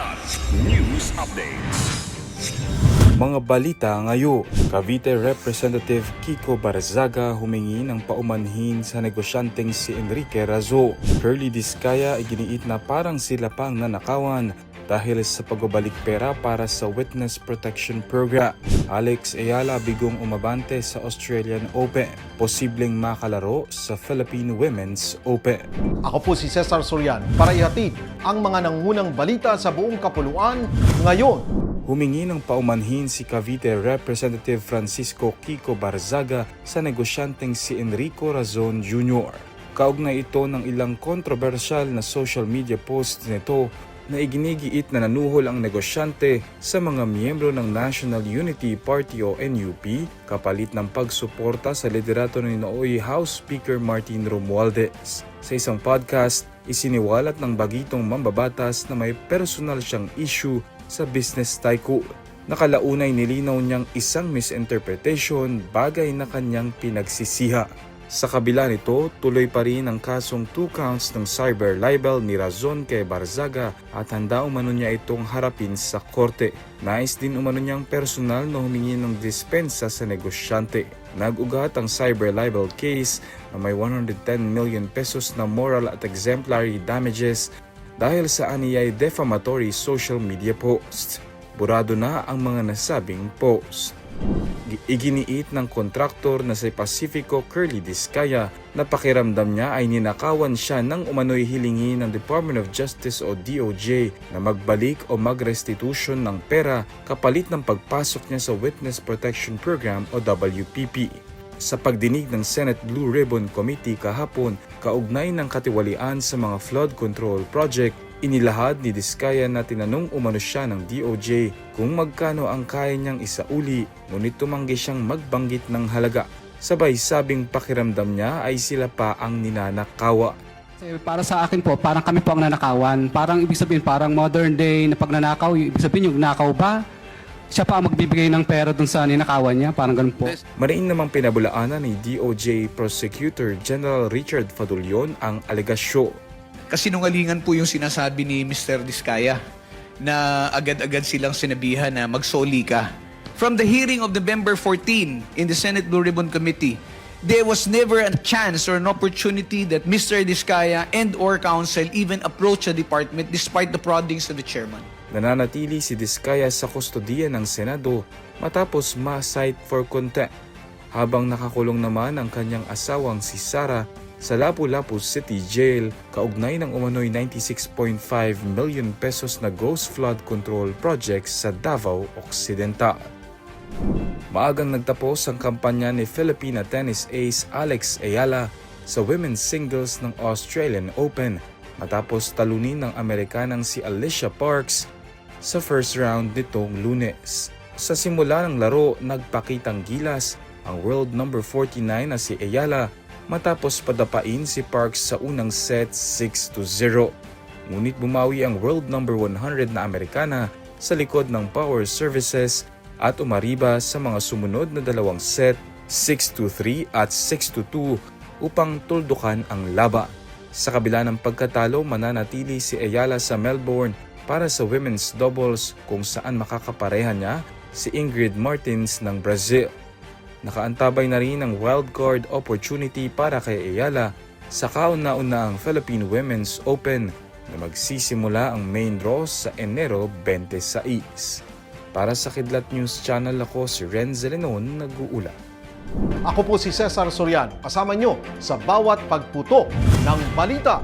Plus News Updates. Mga balita ngayon, Cavite Representative Kiko Barzaga humingi ng paumanhin sa negosyanteng si Enrique Razo. Curly Discaya iginiit na parang sila pang nanakawan dahil sa pagbabalik pera para sa Witness Protection Program. Alex Ayala bigong umabante sa Australian Open. Posibleng makalaro sa Philippine Women's Open. Ako po si Cesar Sorian para ihatid ang mga nangunang balita sa buong kapuluan ngayon. Humingi ng paumanhin si Cavite Representative Francisco Kiko Barzaga sa negosyanteng si Enrico Razon Jr. Kaugnay ito ng ilang kontrobersyal na social media posts nito na iginigiit na nanuhol ang negosyante sa mga miyembro ng National Unity Party o NUP kapalit ng pagsuporta sa liderato ni Nooy House Speaker Martin Romualdez. Sa isang podcast, isiniwalat ng bagitong mambabatas na may personal siyang issue sa business tycoon. Nakalaunay nilinaw niyang isang misinterpretation bagay na kanyang pinagsisiha. Sa kabila nito, tuloy pa rin ang kasong 2 counts ng cyber libel ni Razon kay Barzaga at handa umano niya itong harapin sa korte. Nais din umano niyang personal na humingi ng dispensa sa negosyante. Nag-ugat ang cyber libel case na may 110 million pesos na moral at exemplary damages dahil sa aniyay defamatory social media post. Burado na ang mga nasabing post. Iginiit ng kontraktor na si Pacifico Curly Discaya na pakiramdam niya ay ninakawan siya ng umano'y hilingin ng Department of Justice o DOJ na magbalik o mag-restitution ng pera kapalit ng pagpasok niya sa Witness Protection Program o WPP. Sa pagdinig ng Senate Blue Ribbon Committee kahapon, kaugnay ng katiwalian sa mga flood control project, inilahad ni Discaya na tinanong umano siya ng DOJ kung magkano ang kaya niyang isauli, ngunit tumanggi siyang magbanggit ng halaga. Sabay sabing pakiramdam niya ay sila pa ang ninanakawa. Para sa akin po, parang kami po ang nanakawan. Parang ibig sabihin, parang modern day na pagnanakaw, ibig sabihin yung nakaw ba? Siya pa ang magbibigay ng pera dun sa ninakawan niya, parang ganun po. Mariin namang pinabulaanan ni DOJ Prosecutor General Richard Fadulion ang alegasyon. Kasinungalingan po yung sinasabi ni Mr. Discaya na agad-agad silang sinabihan na magsoli ka. From the hearing of November 14 in the Senate Blue Ribbon Committee, there was never a chance or an opportunity that Mr. Discaya and or counsel even approach the department despite the proddings of the chairman. Nananatili si Discaya sa kustodiya ng Senado matapos ma-cite for contempt, habang nakakulong naman ang kanyang asawang si Sara sa Lapu-Lapu City Jail kaugnay ng umano'y 96.5 million pesos na ghost flood control project sa Davao Occidental. Maagang nagtapos ang kampanya ni Filipina tennis ace Alex Ayala sa women's singles ng Australian Open matapos talunin ng Amerikanang si Alicia Parks sa first round nitong Lunes. Sa simula ng laro, nagpakitang gilas ang world number 49 na si Ayala matapos padapain si Parks sa unang set 6-0. Ngunit bumawi ang world number 100 na Amerikana sa likod ng power services at umariba sa mga sumunod na dalawang set 6-3 at 6-2 upang tuldukan ang laban. Sa kabila ng pagkatalo, mananatili si Ayala sa Melbourne para sa women's doubles kung saan makakapareha niya si Ingrid Martins ng Brazil. Nakaantabay na rin ang wildcard opportunity para kay Ayala sa kauna-unahang Philippine Women's Open na magsisimula ang main draw sa Enero 26. Para sa Kidlat News Channel, ako si Renz Zelenon, nag-uula. Ako po si Cesar Sorian, kasama nyo sa bawat pagputo ng balita.